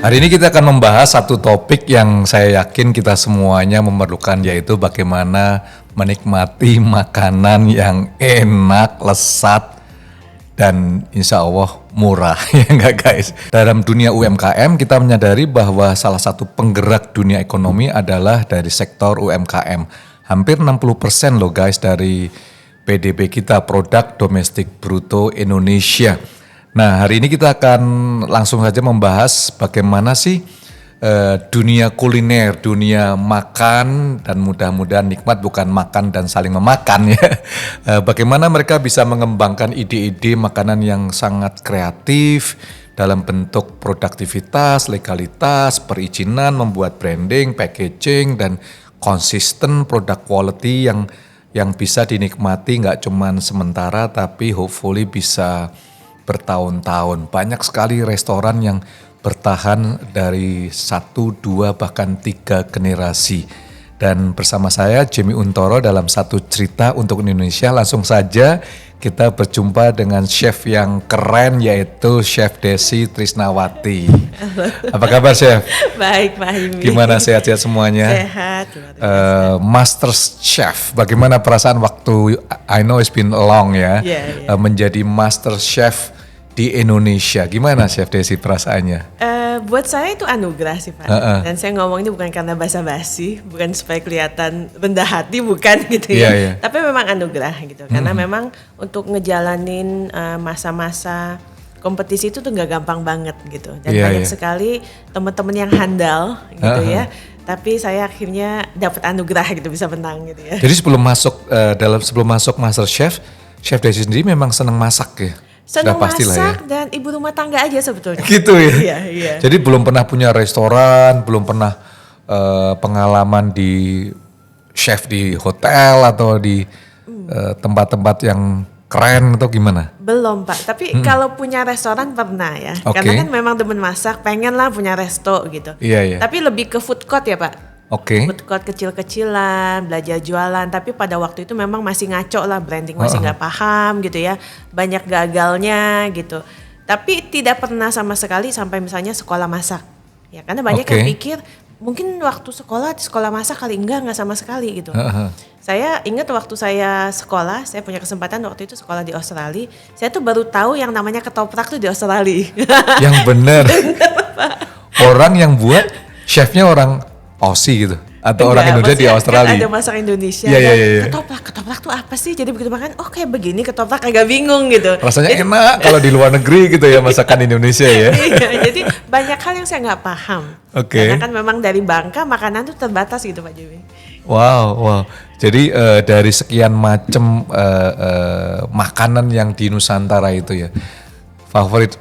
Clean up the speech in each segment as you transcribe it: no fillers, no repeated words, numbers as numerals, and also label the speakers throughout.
Speaker 1: Hari ini kita akan membahas satu topik yang saya yakin kita semuanya memerlukan, yaitu bagaimana menikmati makanan yang enak, lesat, dan insya Allah murah. Ya enggak guys? Dalam dunia UMKM kita menyadari bahwa salah satu penggerak dunia ekonomi adalah dari sektor UMKM. Hampir 60% loh guys dari PDB kita, produk domestik bruto Indonesia. Nah, hari ini kita akan langsung saja membahas bagaimana sih dunia kuliner, dunia makan, dan mudah-mudahan nikmat, bukan makan dan saling memakan ya. Bagaimana mereka bisa mengembangkan ide-ide makanan yang sangat kreatif dalam bentuk produktivitas, legalitas, perizinan, membuat branding, packaging, dan konsisten produk quality yang bisa dinikmati nggak cuman sementara tapi hopefully bisa bertahun-tahun. Banyak sekali restoran yang bertahan dari 1, 2, bahkan 3 generasi. Dan bersama saya Jimmy Untoro dalam satu cerita untuk Indonesia. Langsung saja kita berjumpa dengan chef yang keren, yaitu Chef Desi Trisnawati. Apa kabar Chef?
Speaker 2: Baik Pak Himi.
Speaker 1: Gimana, sehat-sehat semuanya?
Speaker 2: Sehat.
Speaker 1: Master Chef, bagaimana perasaan waktu, I know it's been long ya, menjadi Master Chef di Indonesia? Gimana Chef Desi perasaannya?
Speaker 2: Buat saya itu anugerah sih Pak. Dan saya ngomong ini bukan karena basa-basi, bukan supaya kelihatan rendah hati, bukan gitu ya. Tapi memang anugerah gitu. Karena memang untuk ngejalanin masa-masa kompetisi itu tuh nggak gampang banget gitu. Dan banyak sekali teman-teman yang handal gitu ya. Tapi saya akhirnya dapat anugerah gitu, bisa menang gitu ya.
Speaker 1: Jadi sebelum masuk Master Chef, Chef Desi sendiri memang senang masak ya?
Speaker 2: Senang masak dan ibu rumah tangga aja sebetulnya.
Speaker 1: Gitu ya?
Speaker 2: Iya.
Speaker 1: Jadi belum pernah punya restoran, belum pernah pengalaman di chef di hotel atau di tempat-tempat yang keren atau gimana?
Speaker 2: Belum Pak, tapi kalau punya restoran pernah ya. Karena kan memang demen masak, pengen lah punya resto gitu.
Speaker 1: Iya.
Speaker 2: Tapi lebih ke food court ya Pak. Food court kecil-kecilan, belajar jualan, tapi pada waktu itu memang masih ngaco lah, branding masih nggak paham gitu ya, banyak gagalnya gitu. Tapi tidak pernah sama sekali sampai misalnya sekolah masak, ya karena banyak yang pikir mungkin waktu sekolah masak kali, enggak sama sekali gitu. Saya ingat waktu saya sekolah, saya punya kesempatan waktu itu sekolah di Australia, saya tuh baru tahu yang namanya ketoprak tuh di Australia.
Speaker 1: Yang bener orang yang buat chefnya orang Aussie gitu atau orang Indonesia di Australia.
Speaker 2: Kan ada masak Indonesia.
Speaker 1: Iya.
Speaker 2: Ketoprak tuh apa sih? Jadi begitu makan, kayak begini ketoprak, agak bingung gitu.
Speaker 1: Rasanya enak kalau di luar negeri gitu ya, masakan Indonesia ya.
Speaker 2: Iya, jadi banyak hal yang saya nggak paham. Karena kan memang dari Bangka makanan tuh terbatas gitu Pak Jimmy.
Speaker 1: Wow. Jadi dari sekian macam makanan yang di Nusantara itu ya, favorit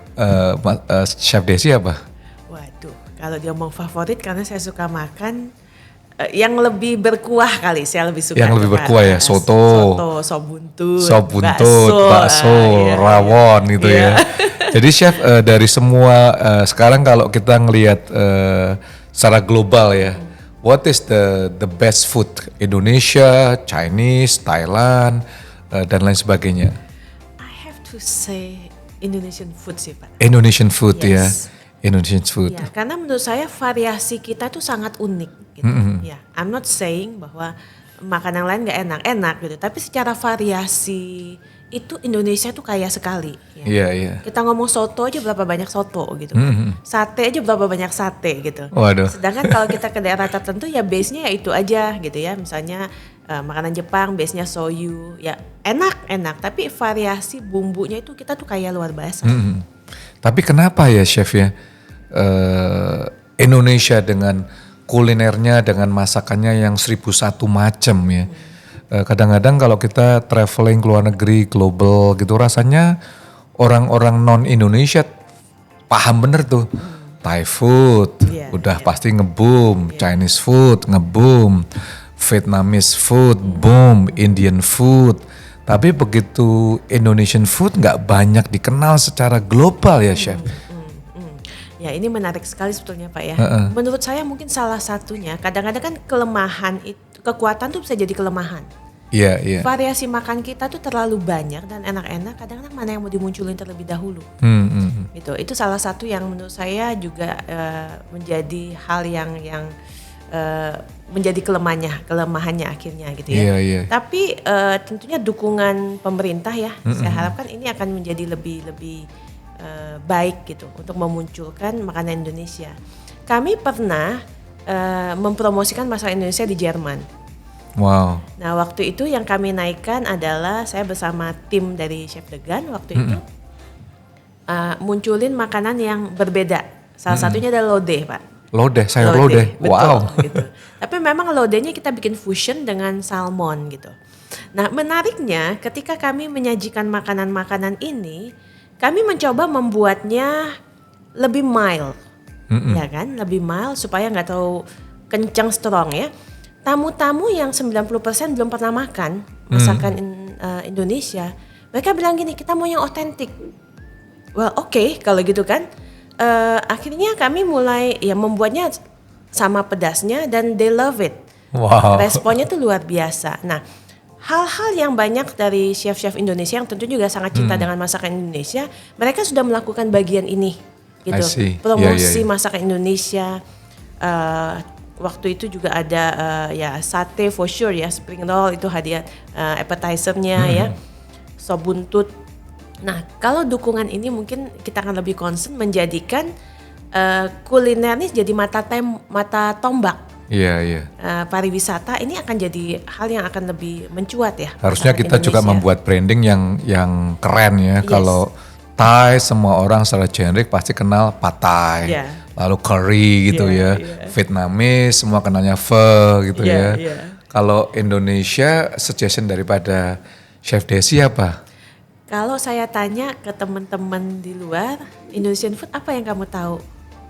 Speaker 1: Chef Desi apa?
Speaker 2: Kalau dia mau favorit, karena saya suka makan yang lebih berkuah kali, saya lebih suka.
Speaker 1: Yang lebih berkuah ya, soto,
Speaker 2: sop buntut,
Speaker 1: bakso, rawon gitu ya. Jadi Chef, dari semua sekarang kalau kita ngelihat secara global ya, what is the best food? Indonesia, Chinese, Thailand, dan lain sebagainya.
Speaker 2: I have to say Indonesian food sih Pak.
Speaker 1: Indonesian food ya. Indonesian food.
Speaker 2: Ya, karena menurut saya variasi kita tuh sangat unik gitu. Ya, I'm not saying bahwa makanan lain nggak enak gitu, tapi secara variasi itu Indonesia tuh kaya sekali.
Speaker 1: Iya.
Speaker 2: Kita ngomong soto aja berapa banyak soto gitu. Sate aja berapa banyak sate gitu.
Speaker 1: Waduh.
Speaker 2: Sedangkan kalau kita ke daerah tertentu ya base-nya ya itu aja gitu ya. Misalnya makanan Jepang base-nya soyu, ya enak, tapi variasi bumbunya itu kita tuh kaya luar biasa.
Speaker 1: Tapi kenapa ya Chef ya, Indonesia dengan kulinernya, dengan masakannya yang 1001 macam ya. Kadang-kadang kalau kita traveling ke luar negeri, global gitu, rasanya orang-orang non-Indonesia paham bener tuh. Thai food udah pasti ngeboom, Chinese food ngeboom, Vietnamese food boom, Indian food. Tapi begitu Indonesian food nggak banyak dikenal secara global ya Chef.
Speaker 2: Ya ini menarik sekali sebetulnya Pak ya. Menurut saya mungkin salah satunya, kadang-kadang kan kelemahan itu, kekuatan tuh bisa jadi kelemahan.
Speaker 1: Iya, iya.
Speaker 2: Variasi makan kita tuh terlalu banyak dan enak-enak. Kadang-kadang mana yang mau dimunculin terlebih dahulu. Gitu. Itu salah satu yang menurut saya juga menjadi hal yang menjadi kelemahannya akhirnya gitu ya.
Speaker 1: Iya, iya.
Speaker 2: Tapi tentunya dukungan pemerintah ya. Saya harapkan ini akan menjadi lebih baik gitu untuk memunculkan makanan Indonesia. Kami pernah mempromosikan masakan Indonesia di Jerman.
Speaker 1: Wow.
Speaker 2: Nah waktu itu yang kami naikkan adalah saya bersama tim dari Chef Degan waktu itu munculin makanan yang berbeda. Salah satunya adalah lodeh, Pak.
Speaker 1: Lodeh, sayur lodeh.
Speaker 2: Betul,
Speaker 1: Wow.
Speaker 2: gitu. Tapi memang lodehnya kita bikin fusion dengan salmon gitu. Nah menariknya ketika kami menyajikan makanan-makanan ini, kami mencoba membuatnya lebih mild, ya kan? Lebih mild supaya nggak terlalu kencang strong ya. Tamu-tamu yang 90% belum pernah makan masakan Indonesia, mereka bilang gini, kita mau yang otentik. Well, oke, kalau gitu kan. Akhirnya kami mulai ya membuatnya sama pedasnya dan they love it.
Speaker 1: Wow.
Speaker 2: Responnya tuh luar biasa. Nah, hal-hal yang banyak dari chef-chef Indonesia yang tentu juga sangat cinta dengan masakan Indonesia, mereka sudah melakukan bagian ini, gitu.
Speaker 1: I see.
Speaker 2: Promosi
Speaker 1: Yeah.
Speaker 2: masakan Indonesia. Waktu itu juga ada ya sate for sure ya, spring roll itu hadiah appetizer-nya ya, sop buntut. Nah kalau dukungan ini mungkin kita akan lebih concern menjadikan kuliner ini jadi mata tombak.
Speaker 1: Iya.
Speaker 2: Pariwisata ini akan jadi hal yang akan lebih mencuat ya.
Speaker 1: Harusnya kita juga membuat branding yang keren ya.
Speaker 2: Yes.
Speaker 1: Kalau Thai semua orang secara generik pasti kenal Pad Thai.
Speaker 2: Yeah.
Speaker 1: Lalu curry gitu ya. Vietnamese semua kenalnya pho gitu ya. Kalau Indonesia suggestion daripada Chef Desi apa?
Speaker 2: Kalau saya tanya ke teman-teman di luar, Indonesian food apa yang kamu tahu?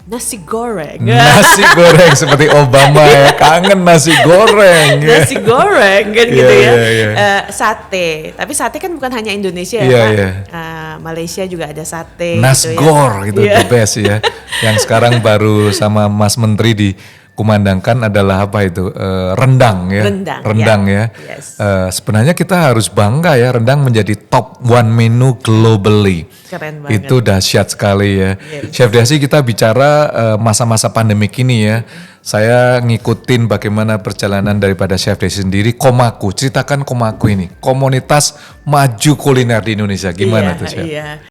Speaker 2: Nasi goreng.
Speaker 1: Nasi goreng seperti Obama ya, kangen nasi goreng.
Speaker 2: Nasi goreng kan gitu ya.
Speaker 1: Yeah.
Speaker 2: Sate, tapi sate kan bukan hanya Indonesia ya
Speaker 1: Yeah,
Speaker 2: Pak.
Speaker 1: yeah.
Speaker 2: Malaysia juga ada sate.
Speaker 1: Nasgor
Speaker 2: gitu ya.
Speaker 1: itu the best ya. Yang sekarang baru sama Mas Menteri dikumandangkan adalah apa itu? Rendang ya.
Speaker 2: Rendang
Speaker 1: ya.
Speaker 2: Yes.
Speaker 1: Sebenarnya kita harus bangga ya, rendang menjadi top one menu globally.
Speaker 2: Keren banget.
Speaker 1: Itu dahsyat sekali ya.
Speaker 2: Yes.
Speaker 1: Chef Desi, kita bicara masa-masa pandemik ini ya. Saya ngikutin bagaimana perjalanan daripada Chef Desi sendiri. Komaku, ceritakan Komaku ini. Komunitas maju kuliner di Indonesia. Gimana tuh Chef?
Speaker 2: Iya.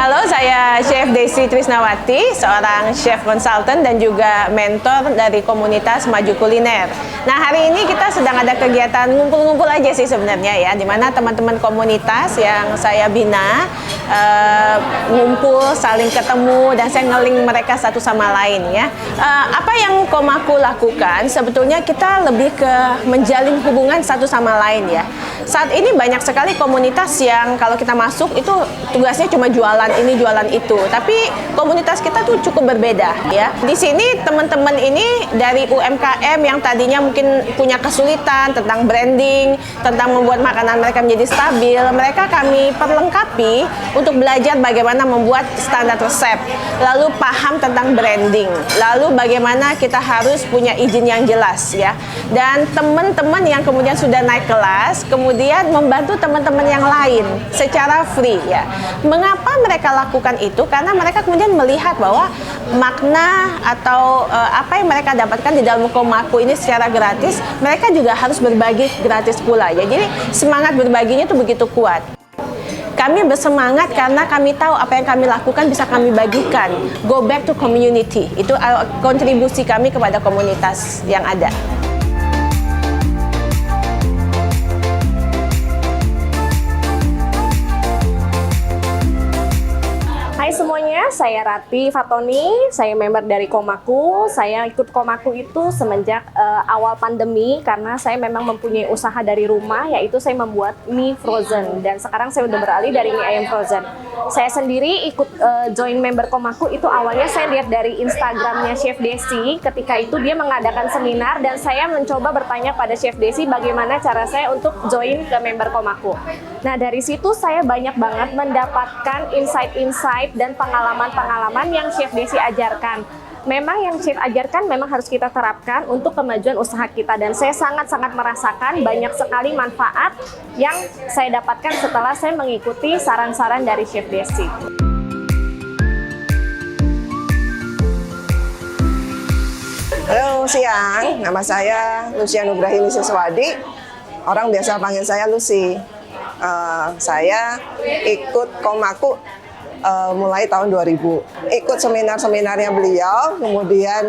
Speaker 2: Halo, saya Chef Desi Trisnawati, seorang chef konsultan dan juga mentor dari komunitas Maju Kuliner. Nah, hari ini kita sedang ada kegiatan ngumpul-ngumpul aja sih sebenarnya ya, di mana teman-teman komunitas yang saya bina ngumpul, saling ketemu, dan saya ngeling mereka satu sama lain ya. Apa yang Komaku lakukan, sebetulnya kita lebih ke menjalin hubungan satu sama lain ya. Saat ini banyak sekali komunitas yang kalau kita masuk itu tugasnya cuma jualan ini, jualan itu. Tapi komunitas kita tuh cukup berbeda ya. Di sini teman-teman ini dari UMKM yang tadinya mungkin punya kesulitan tentang branding, tentang membuat makanan mereka menjadi stabil, mereka kami perlengkapi untuk belajar bagaimana membuat standar resep, lalu paham tentang branding, lalu bagaimana kita harus punya izin yang jelas ya. Dan teman-teman yang kemudian sudah naik kelas, kemudian membantu teman-teman yang lain secara free ya. Mengapa mereka lakukan itu? Karena mereka kemudian melihat bahwa makna atau apa yang mereka dapatkan di dalam Komaku ini secara gratis, mereka juga harus berbagi gratis pula ya. Jadi semangat berbaginya itu begitu kuat. Kami bersemangat karena kami tahu apa yang kami lakukan bisa kami bagikan. Go back to community. Itu kontribusi kami kepada komunitas yang ada.
Speaker 3: Hai semuanya, saya Rati Fatoni, saya member dari Komaku. Saya ikut Komaku itu semenjak awal pandemi karena saya memang mempunyai usaha dari rumah, yaitu saya membuat mie frozen. Dan sekarang saya udah beralih dari mie ayam frozen. Saya sendiri ikut join member Komaku itu awalnya saya lihat dari Instagramnya Chef Desi. Ketika itu dia mengadakan seminar dan saya mencoba bertanya pada Chef Desi bagaimana cara saya untuk join ke member Komaku. Nah dari situ saya banyak banget mendapatkan insight-insight dan pengalaman-pengalaman yang Chef Desi ajarkan. Memang yang Chef ajarkan memang harus kita terapkan untuk kemajuan usaha kita, dan saya sangat-sangat merasakan banyak sekali manfaat yang saya dapatkan setelah saya mengikuti saran-saran dari Chef Desi.
Speaker 4: Halo siang, nama saya Lucia Nugrahini Siswadi. Orang biasa panggil saya Lucy. Saya ikut Komaku mulai tahun 2000. Ikut seminar-seminarnya beliau, kemudian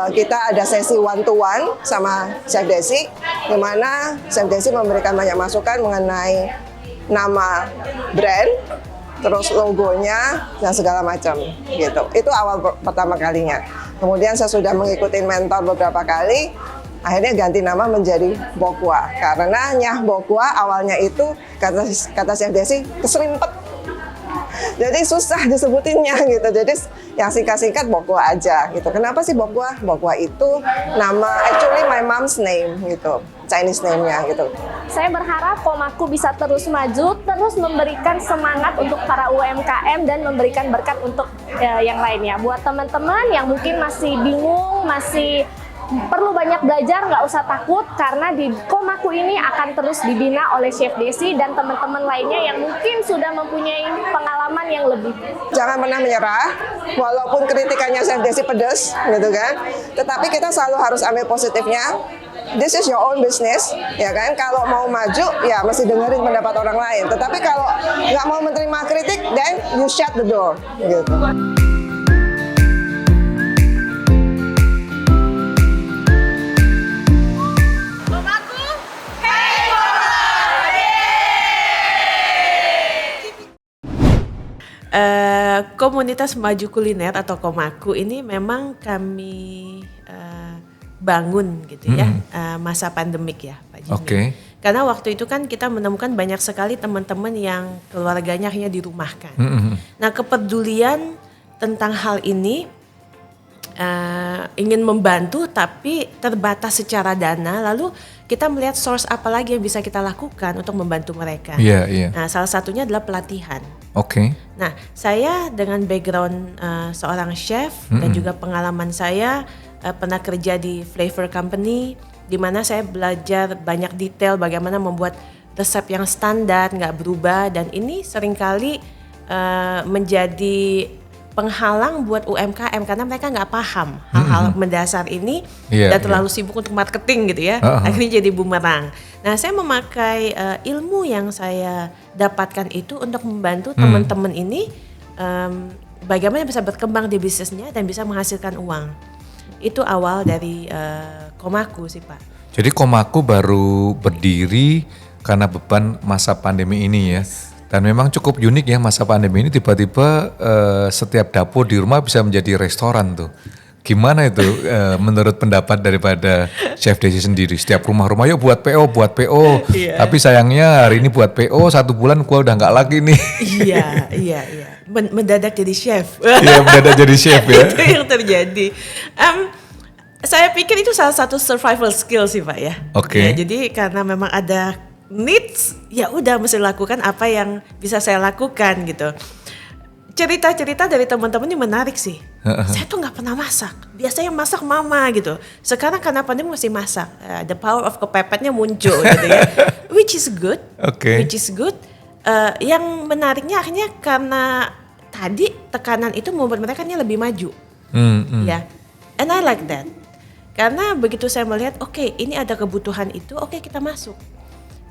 Speaker 4: kita ada sesi one to one sama Chef Desi, di mana Chef Desi memberikan banyak masukan mengenai nama brand, terus logonya dan segala macam gitu. Itu awal pertama kalinya. Kemudian saya sudah mengikuti mentor beberapa kali. Akhirnya ganti nama menjadi Bokwa, karena Nyah Bokwa awalnya itu kata Chef Desi keserimpet, jadi susah disebutinnya gitu. Jadi yang singkat-singkat Bokwa aja gitu. Kenapa sih Bokwa? Bokwa itu nama actually my mom's name gitu, Chinese name-nya gitu.
Speaker 3: Saya berharap Komaku bisa terus maju, terus memberikan semangat untuk para UMKM dan memberikan berkat untuk yang lainnya. Buat teman-teman yang mungkin masih bingung, masih perlu banyak belajar, nggak usah takut, karena di Komaku ini akan terus dibina oleh Chef Desi dan teman-teman lainnya yang mungkin sudah mempunyai pengalaman yang lebih.
Speaker 4: Jangan pernah menyerah, walaupun kritikannya Chef Desi pedas, gitu kan. Tetapi kita selalu harus ambil positifnya. This is your own business, ya kan. Kalau mau maju, ya mesti dengerin pendapat orang lain. Tetapi kalau nggak mau menerima kritik, then you shut the door, gitu.
Speaker 2: Komunitas Maju Kuliner atau Komaku ini memang kami bangun gitu ya, masa pandemik ya Pak Jimmy.
Speaker 1: Oke.
Speaker 2: Karena waktu itu kan kita menemukan banyak sekali teman-teman yang keluarganya akhirnya dirumahkan. Nah kepedulian tentang hal ini ingin membantu tapi terbatas secara dana, lalu kita melihat source apa lagi yang bisa kita lakukan untuk membantu mereka. Nah salah satunya adalah pelatihan. Nah saya dengan background seorang chef dan juga pengalaman saya pernah kerja di flavor company, di mana saya belajar banyak detail bagaimana membuat resep yang standar, nggak berubah, dan ini seringkali menjadi penghalang buat UMKM karena mereka nggak paham hal-hal mendasar ini dan terlalu sibuk untuk marketing gitu ya, akhirnya jadi bumerang. Nah saya memakai ilmu yang saya dapatkan itu untuk membantu teman-teman ini bagaimana bisa berkembang di bisnisnya dan bisa menghasilkan uang. Itu awal dari Komaku sih Pak.
Speaker 1: Jadi Komaku baru berdiri karena beban masa pandemi ini ya. Dan memang cukup unik ya masa pandemi ini, tiba-tiba setiap dapur di rumah bisa menjadi restoran tuh. Gimana itu menurut pendapat daripada Chef Desi sendiri? Setiap rumah-rumah yuk buat PO. Tapi sayangnya hari ini buat PO 1 bulan gua udah nggak lagi nih.
Speaker 2: Iya. Mendadak jadi chef.
Speaker 1: Iya mendadak jadi chef ya.
Speaker 2: Itu yang terjadi. Saya pikir itu salah satu survival skill sih Pak ya. Ya, jadi karena memang ada needs, ya udah mesti lakukan apa yang bisa saya lakukan gitu. Cerita-cerita dari teman-teman ini menarik sih. Saya tuh nggak pernah masak. Biasanya yang masak mama gitu. Sekarang karena pandemi mesti masak. The power of kepepetnya muncul gitu ya. Which is good. Yang menariknya akhirnya karena tadi tekanan itu membuat mereka ini lebih maju. Ya. And I like that. Karena begitu saya melihat, oke, ini ada kebutuhan itu, oke, kita masuk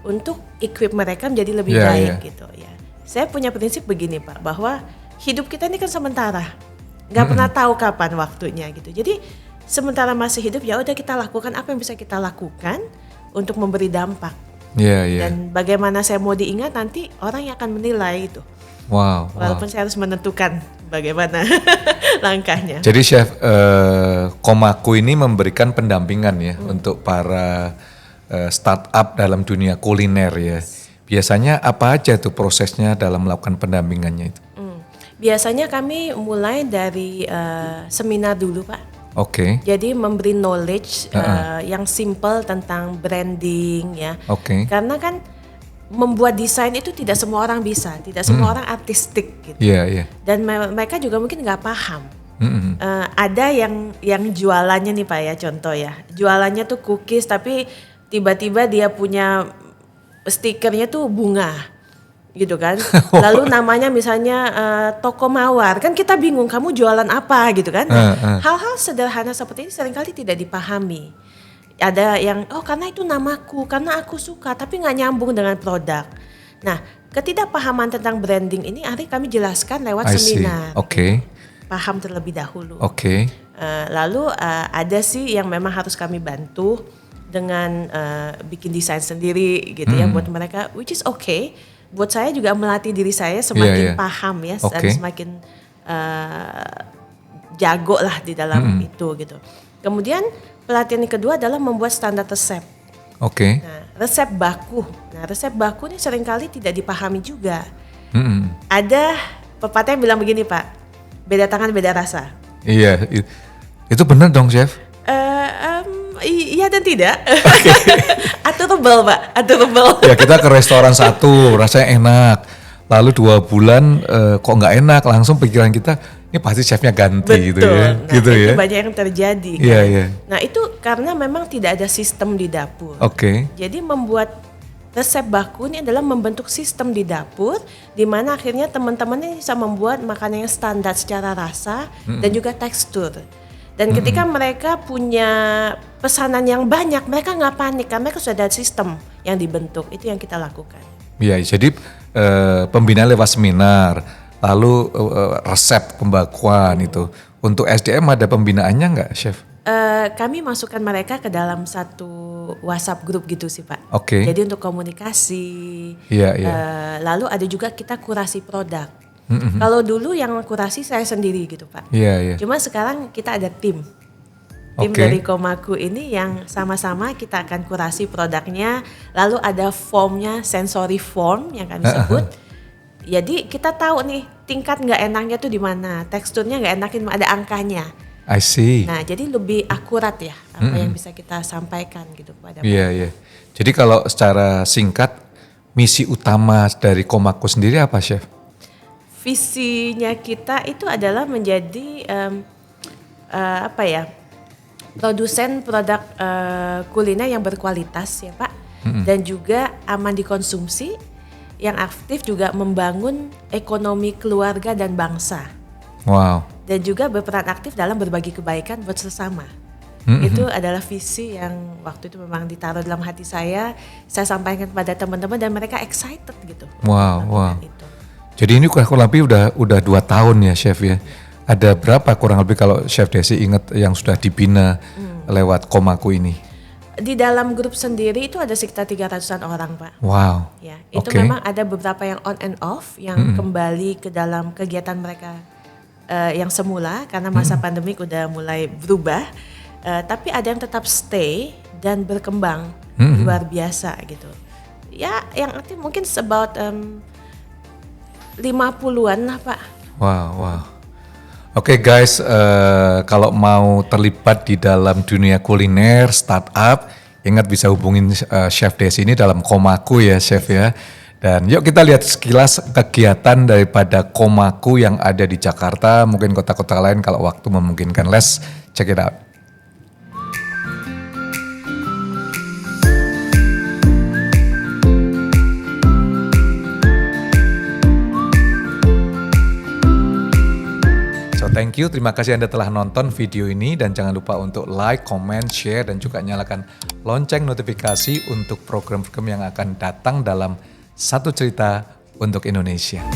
Speaker 2: untuk equip mereka menjadi lebih baik gitu ya. Saya punya prinsip begini Pak, bahwa hidup kita ini kan sementara, nggak pernah tahu kapan waktunya gitu. Jadi sementara masih hidup ya udah kita lakukan apa yang bisa kita lakukan untuk memberi dampak. Dan bagaimana saya mau diingat nanti orang yang akan menilai itu.
Speaker 1: Wow.
Speaker 2: Walaupun saya harus menentukan bagaimana langkahnya.
Speaker 1: Jadi Chef Komaku ini memberikan pendampingan ya untuk para startup dalam dunia kuliner ya. Biasanya apa aja tuh prosesnya dalam melakukan pendampingannya itu?
Speaker 2: Biasanya kami mulai dari seminar dulu Pak.
Speaker 1: Oke.
Speaker 2: Jadi memberi knowledge yang simple tentang branding ya.
Speaker 1: Oke.
Speaker 2: Karena kan membuat desain itu tidak semua orang bisa, tidak semua orang artistik gitu.
Speaker 1: Iya, iya.
Speaker 2: Dan mereka juga mungkin nggak paham. Ada yang jualannya nih Pak ya, contoh ya. Jualannya tuh cookies tapi tiba-tiba dia punya stikernya tuh bunga. Gitu kan. Lalu namanya misalnya toko mawar. Kan kita bingung kamu jualan apa gitu kan. Hal-hal sederhana seperti ini seringkali tidak dipahami. Ada yang karena itu namaku, karena aku suka, tapi nggak nyambung dengan produk. Nah, ketidakpahaman tentang branding ini hari kami jelaskan lewat seminar.
Speaker 1: Oke.
Speaker 2: Paham terlebih dahulu.
Speaker 1: Oke.
Speaker 2: Lalu ada sih yang memang harus kami bantu dengan bikin desain sendiri gitu ya buat mereka, which is okay. Buat saya juga melatih diri saya semakin paham ya dan semakin jago lah di dalam itu gitu. Kemudian pelatihan yang kedua adalah membuat standar resep.
Speaker 1: Oke.
Speaker 2: Nah, resep baku. Nah, resep baku ini seringkali tidak dipahami juga. Ada pepatah yang bilang begini Pak, beda tangan beda rasa.
Speaker 1: Iya, itu benar dong Chef?
Speaker 2: Iya dan tidak. Aturable Pak, aturable.
Speaker 1: Ya kita ke restoran satu, rasanya enak. Lalu 2 bulan kok nggak enak, langsung pikiran kita, ini pasti chefnya ganti.
Speaker 2: Betul.
Speaker 1: Gitu ya.
Speaker 2: Nah,
Speaker 1: gitu
Speaker 2: itu
Speaker 1: ya.
Speaker 2: banyak yang terjadi kan.
Speaker 1: Iya, iya.
Speaker 2: Nah itu karena memang tidak ada sistem di dapur.
Speaker 1: Oke.
Speaker 2: Jadi membuat resep baku ini adalah membentuk sistem di dapur, di mana akhirnya teman-teman ini bisa membuat makanan yang standar secara rasa dan juga tekstur. Dan ketika mereka punya pesanan yang banyak, mereka nggak panik karena mereka sudah ada sistem yang dibentuk. Itu yang kita lakukan.
Speaker 1: Iya, jadi pembinaan lewat seminar, lalu resep pembakuan itu. Untuk SDM ada pembinaannya nggak, Chef?
Speaker 2: Kami masukkan mereka ke dalam satu WhatsApp group gitu sih Pak.
Speaker 1: Oke.
Speaker 2: Jadi untuk komunikasi.
Speaker 1: Iya, iya.
Speaker 2: Lalu ada juga kita kurasi produk. Kalau dulu yang kurasi saya sendiri gitu Pak.
Speaker 1: Iya, iya.
Speaker 2: Cuma sekarang kita ada tim. Tim
Speaker 1: Oke.
Speaker 2: dari Komaku ini yang sama-sama kita akan kurasi produknya. Lalu ada formnya, sensory form yang kami sebut. Jadi kita tahu nih tingkat nggak enaknya tuh di mana, teksturnya nggak enakin, ada angkanya.
Speaker 1: I see.
Speaker 2: Nah, jadi lebih akurat ya apa yang bisa kita sampaikan gitu pada
Speaker 1: Iya, iya. Jadi kalau secara singkat, misi utama dari Komaku sendiri apa, Chef?
Speaker 2: visinya kita itu adalah menjadi produsen produk kuliner yang berkualitas ya Pak, dan juga aman dikonsumsi, yang aktif juga membangun ekonomi keluarga dan bangsa.
Speaker 1: Wow.
Speaker 2: Dan juga berperan aktif dalam berbagi kebaikan buat sesama. Itu adalah visi yang waktu itu memang ditaruh dalam hati saya sampaikan kepada teman-teman dan mereka excited gitu.
Speaker 1: Wow, wow.
Speaker 2: Itu.
Speaker 1: Jadi ini kurang lebih udah 2 tahun ya Chef ya. Ada berapa kurang lebih kalau Chef Desi ingat yang sudah dibina lewat Komaku ini?
Speaker 2: Di dalam grup sendiri itu ada sekitar 300-an orang Pak.
Speaker 1: Wow.
Speaker 2: Ya, itu
Speaker 1: Oke.
Speaker 2: memang ada beberapa yang on and off yang kembali ke dalam kegiatan mereka yang semula karena masa pandemik udah mulai berubah. Tapi ada yang tetap stay dan berkembang luar biasa gitu. Ya, yang aktif mungkin about 50-an lah Pak.
Speaker 1: Wow, wow. Oke guys, kalau mau terlibat di dalam dunia kuliner, startup, ingat bisa hubungin Chef Desi ini dalam Komaku ya Chef ya. Dan yuk kita lihat sekilas kegiatan daripada Komaku yang ada di Jakarta, mungkin kota-kota lain kalau waktu memungkinkan. Let's check it out. Thank you, terima kasih Anda telah nonton video ini dan jangan lupa untuk like, comment, share dan juga nyalakan lonceng notifikasi untuk program-program yang akan datang dalam Satu Cerita untuk Indonesia.